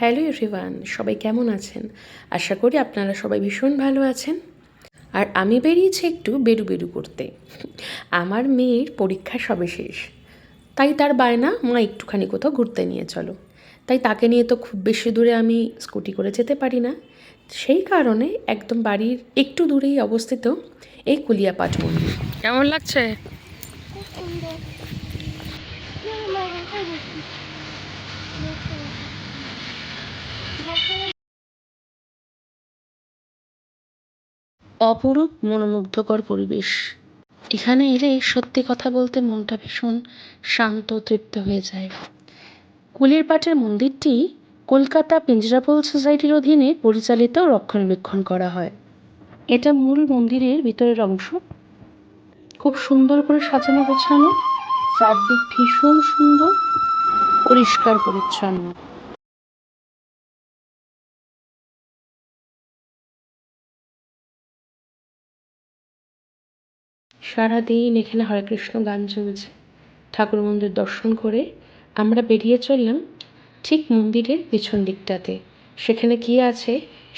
Hello everyone, সবাই কেমন আছেন? আশা করি আপনারা সবাই ভীষণ ভালো আছেন। আর আমি বেরিয়েছি একটু বেরু করতে। আমার মেয়ের পরীক্ষা সবে শেষ, তাই তার বায়না মা একটুখানি কোথাও ঘুরতে নিয়ে চলো। তাই তাকে নিয়ে তো খুব বেশি দূরে আমি স্কুটি করে যেতে পারি না। সেই কারণে একদম বাড়ির একটু দূরেই অবস্থিত এই কুলিয়াপাট মন্দির। কেমন লাগছে? অপরূপ মনোমুগ্ধকর পরিবেশ। এখানে এলে সত্যি কথা বলতে মনটা ভীষণ শান্ত তৃপ্ত হয়ে যায়। কুলিরপাটের মন্দিরটি কলকাতা পিঞ্জরাপোল সোসাইটির অধীনে পরিচালিত রক্ষণাবেক্ষণ করা হয়। এটা মূল মন্দিরের ভিতরের অংশ, খুব সুন্দর করে সাজানো গোছানো, চারদিক ভীষণ সুন্দর, পরিষ্কার পরিচ্ছন্ন। সারাদিন এখানে হরে কৃষ্ণ গান চলছে। ঠাকুর মন্দির দর্শন করে আমরা বেরিয়ে চললাম ঠিক মন্দিরের পিছন দিকটাতে। সেখানে কী আছে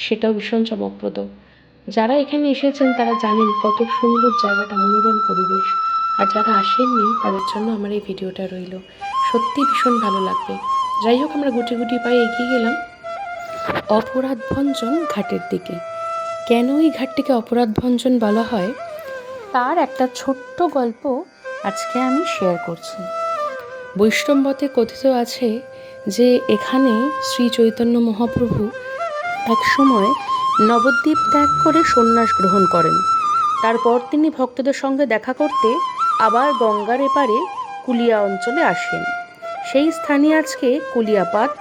সেটাও ভীষণ চমকপ্রদ। যারা এখানে এসেছেন তারা জানেন কত সুন্দর জায়গাটা, মনোরম পরিবেশ। আর যারা আসেননি তাদের জন্য আমার এই ভিডিওটা রইল। সত্যি ভীষণ ভালো লাগবে। যাই হোক, আমরা গুটি গুটি পায়ে এগিয়ে গেলাম অপরাধভঞ্জন ঘাটের দিকে। কেন এই ঘাটটিকে অপরাধভঞ্জন বলা হয় তার একটা ছোট্ট গল্প আজকে আমি শেয়ার করছি। বৈষ্ণবমতে কথিত আছে যে এখানে শ্রী চৈতন্য মহাপ্রভু একসময় নবদ্বীপ ত্যাগ করে সন্ন্যাস গ্রহণ করেন। তারপর তিনি ভক্তদের সঙ্গে দেখা করতে আবার গঙ্গার এপারে কুলিয়া অঞ্চলে আসেন। সেই স্থানে আজকে কুলিয়াপাট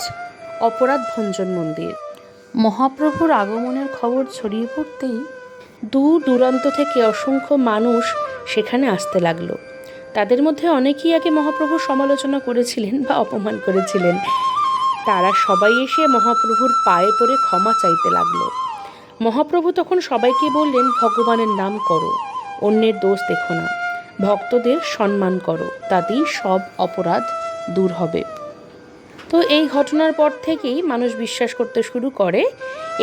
অপরাধভঞ্জন মন্দির। মহাপ্রভুর আগমনের খবর ছড়িয়ে পড়তেই দূর দূরান্ত থেকে অসংখ্য মানুষ সেখানে আসতে লাগলো। তাদের মধ্যে অনেকেই আগে মহাপ্রভুর সমালোচনা করেছিলেন বা অপমান করেছিলেন। তারা সবাই এসে মহাপ্রভুর পায়ে পড়ে ক্ষমা চাইতে লাগলো। মহাপ্রভু তখন সবাইকে বললেন, ভগবানের নাম করো, অন্যের দোষ দেখো না, ভক্তদের সম্মান করো, তাতেই সব অপরাধ দূর হবে। তো এই ঘটনার পর থেকেই মানুষ বিশ্বাস করতে শুরু করে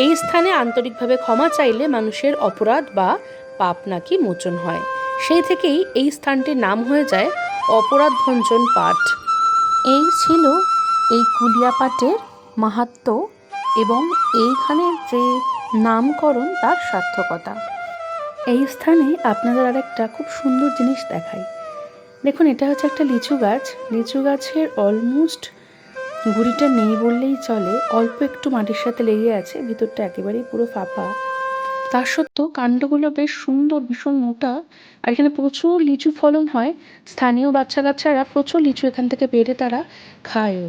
এই স্থানে আন্তরিকভাবে ক্ষমা চাইলে মানুষের অপরাধ বা পাপ নাকি মোচন হয়। সেই থেকেই এই স্থানটির নাম হয়ে যায় অপরাধভঞ্জন পাট। এই ছিল এই কুলিয়াপাটের মাহাত্ম্য এবং এইখানের যে নামকরণ তার সার্থকতা। এই স্থানে আপনাদের আরেকটা খুব সুন্দর জিনিস দেখাই। দেখুন, এটা হচ্ছে একটা লিচু গাছ। লিচু গাছের অলমোস্ট গুড়িটা নেই বললেই চলে, অল্প একটু মাটির সাথে লেগে আছে, ভিতরটা একেবারেই পুরো ফাঁপা। তা সত্ত্বেও কাণ্ডগুলো বেশ সুন্দর, ভীষণ মোটা। আর এখানে প্রচুর লিচু ফলন হয়। স্থানীয় বাচ্চা কাচ্চারা প্রচুর লিচু এখান থেকে পেড়ে তারা খায়ও।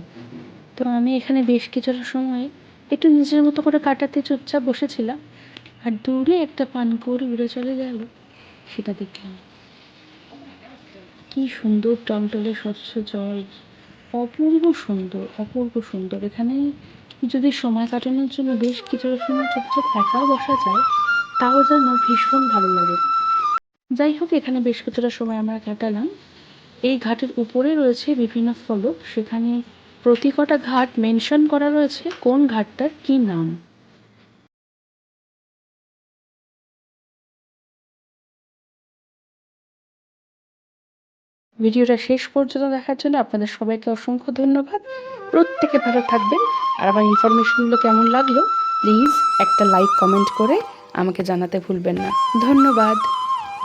তো আমি এখানে বেশ কিছুটা সময় একটু নিজের মতো করে কাটাতে চুপচাপ বসেছিলাম। আর দূরে একটা পানকৌড়ি উড়ে চলে গেল, সেটা দেখলাম। কি সুন্দর টলটলে স্বচ্ছ জল, অপূর্ব সুন্দর, অপূর্ব সুন্দর। এখানে যদি সময় কাটানোর জন্য বেশ কিছুটা সময় চুপচাপ একাও বসা যায়, তাও যেন ভীষণ ভালো লাগে। যাই হোক, এখানে বেশ কিছুটা সময় আমরা কাটালাম। এই ঘাটের উপরে রয়েছে বিভিন্ন ফলক, সেখানে প্রতি কটা ঘাট মেনশন করা রয়েছে কোন ঘাটটার কি নাম। ভিডিওটা শেষ পর্যন্ত দেখার জন্য আপনাদের সবাইকে অসংখ্য ধন্যবাদ। প্রত্যেকে ভালো থাকবেন। আর আমার ইনফরমেশনগুলো কেমন লাগলো প্লিজ একটা লাইক কমেন্ট করে আমাকে জানাতে ভুলবেন না। ধন্যবাদ।